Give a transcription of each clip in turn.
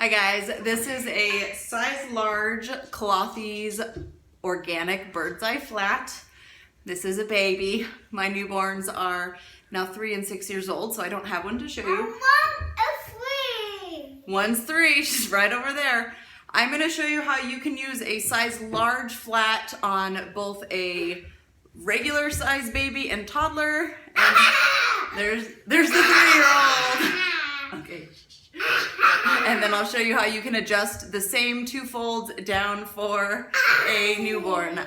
Hi guys, this is a size large Clothies organic bird's eye flat. This is a baby. My newborns are now 3 and 6 years old, so I don't have one to show you. One's 3, she's right over there. I'm gonna show you how you can use a size large flat on both a regular size baby and toddler. And there's the 3-year-old. Okay. And then I'll show you how you can adjust the same 2 folds down for a newborn.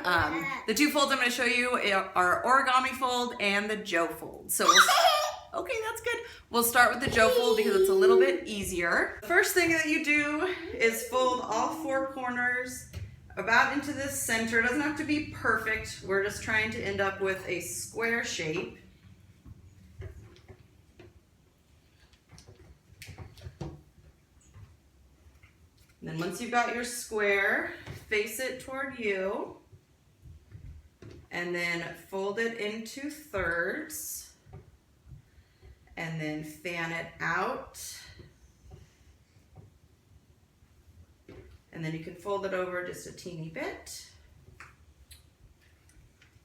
The 2 folds I'm going to show you are Origami fold and the Joe fold. So okay, that's good. We'll start with the Joe fold because it's a little bit easier. The first thing that you do is fold all 4 corners about into the center. It doesn't have to be perfect. We're just trying to end up with a square shape. And then once you've got your square, face it toward you, and then fold it into thirds, and then fan it out. And then you can fold it over just a teeny bit.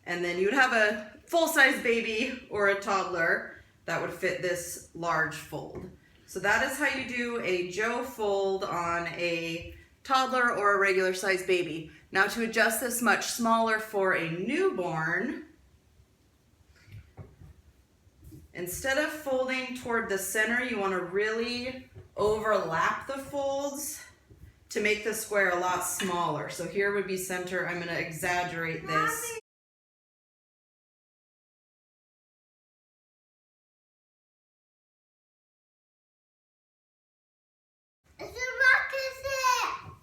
And then you would have a full-size baby or a toddler that would fit this large fold. So that is how you do a Joe fold on a toddler or a regular size baby. Now to adjust this much smaller for a newborn, instead of folding toward the center, you want to really overlap the folds to make the square a lot smaller. So here would be center. I'm going to exaggerate this.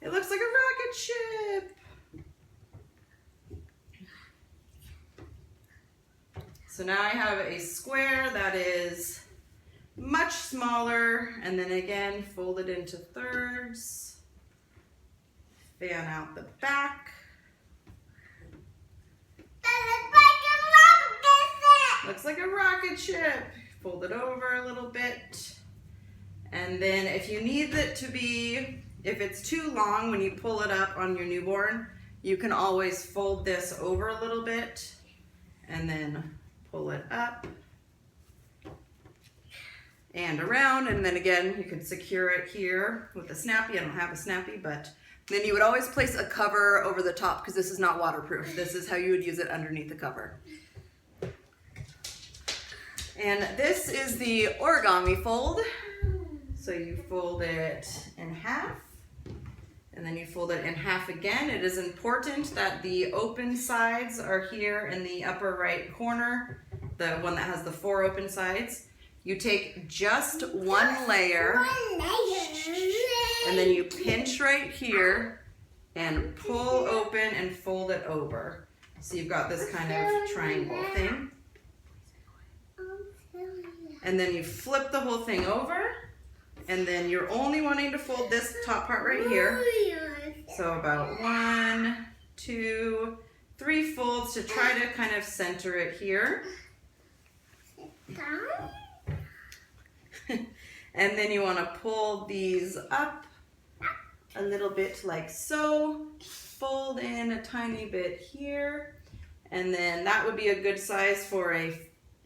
It looks like a rocket ship. So now I have a square that is much smaller, and then again fold it into thirds, fan out the back. Looks like a rocket ship. Fold it over a little bit, and then if you need it to be, if it's too long when you pull it up on your newborn, you can always fold this over a little bit and then pull it up and around, and then again you can secure it here with a snappy. I don't have a snappy, but then you would always place a cover over the top because this is not waterproof. This is how you would use it underneath the cover. And this is the Origami fold. So you fold it in half, and then you fold it in half again. It is important that the open sides are here in the upper right corner, the one that has the 4 open sides. You take just one layer, and then you pinch right here and pull open and fold it over. So you've got this kind of triangle thing. And then you flip the whole thing over. And then you're only wanting to fold this top part right here. So about 1, 2, 3 folds to try to kind of center it here. And then you want to pull these up a little bit like so. Fold in a tiny bit here. And then that would be a good size for a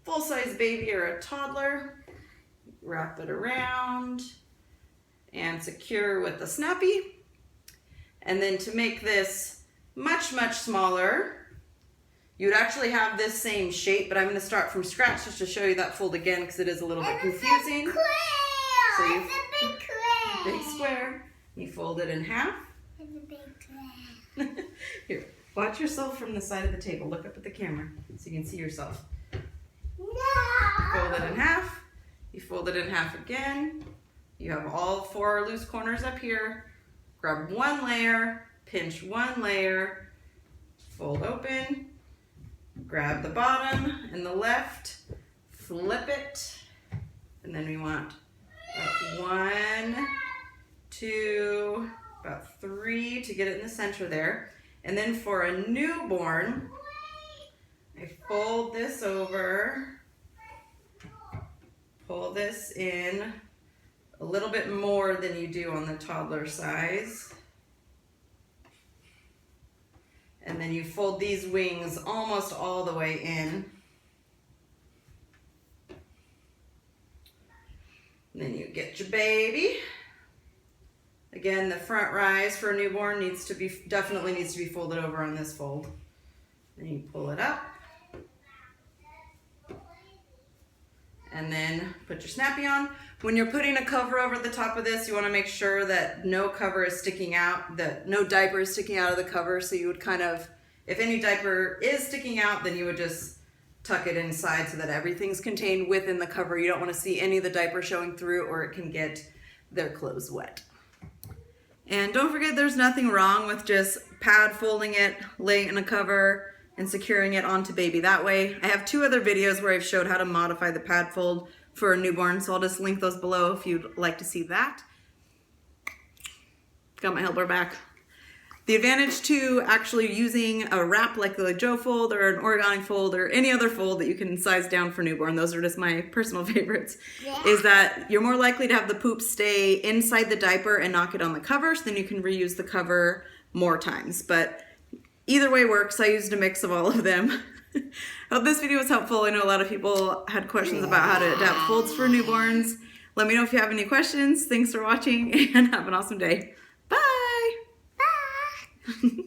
full-size baby or a toddler. Wrap it around and secure with the snappy. And then to make this much smaller, you would actually have this same shape, but I'm going to start from scratch just to show you that fold again because it is a little bit confusing. So you, big square. You fold it in half. Here, watch yourself from the side of the table. Look up at the camera so you can see yourself. Fold it in half. You fold it in half again. You have all 4 loose corners up here. Grab one layer, pinch one layer, fold open, grab the bottom and the left, flip it, and then we want about 1, 2, about 3 to get it in the center there. And then for a newborn, I fold this over, pull this in a little bit more than you do on the toddler size. And then you fold these wings almost all the way in. And then you get your baby. Again, the front rise for a newborn definitely needs to be folded over on this fold. Then you pull it up. And then put your snappy on. When you're putting a cover over the top of this, you want to make sure that no cover is sticking out, that no diaper is sticking out of the cover. So you would kind of, if any diaper is sticking out, then you would just tuck it inside so that everything's contained within the cover. You don't want to see any of the diaper showing through, or it can get their clothes wet. And don't forget, there's nothing wrong with just pad folding it, laying in a cover, and securing it onto baby that way. I have 2 other videos where I've showed how to modify the pad fold for a newborn, so I'll just link those below if you'd like to see that. Got my helper back. The advantage to actually using a wrap like the Joe fold or an Origami fold or any other fold that you can size down for newborn, those are just my personal favorites, is that you're more likely to have the poop stay inside the diaper and not get on the cover, so then you can reuse the cover more times. But either way works. I used a mix of all of them. I hope this video was helpful. I know a lot of people had questions about how to adapt folds for newborns. Let me know if you have any questions. Thanks for watching and have an awesome day. Bye! Bye!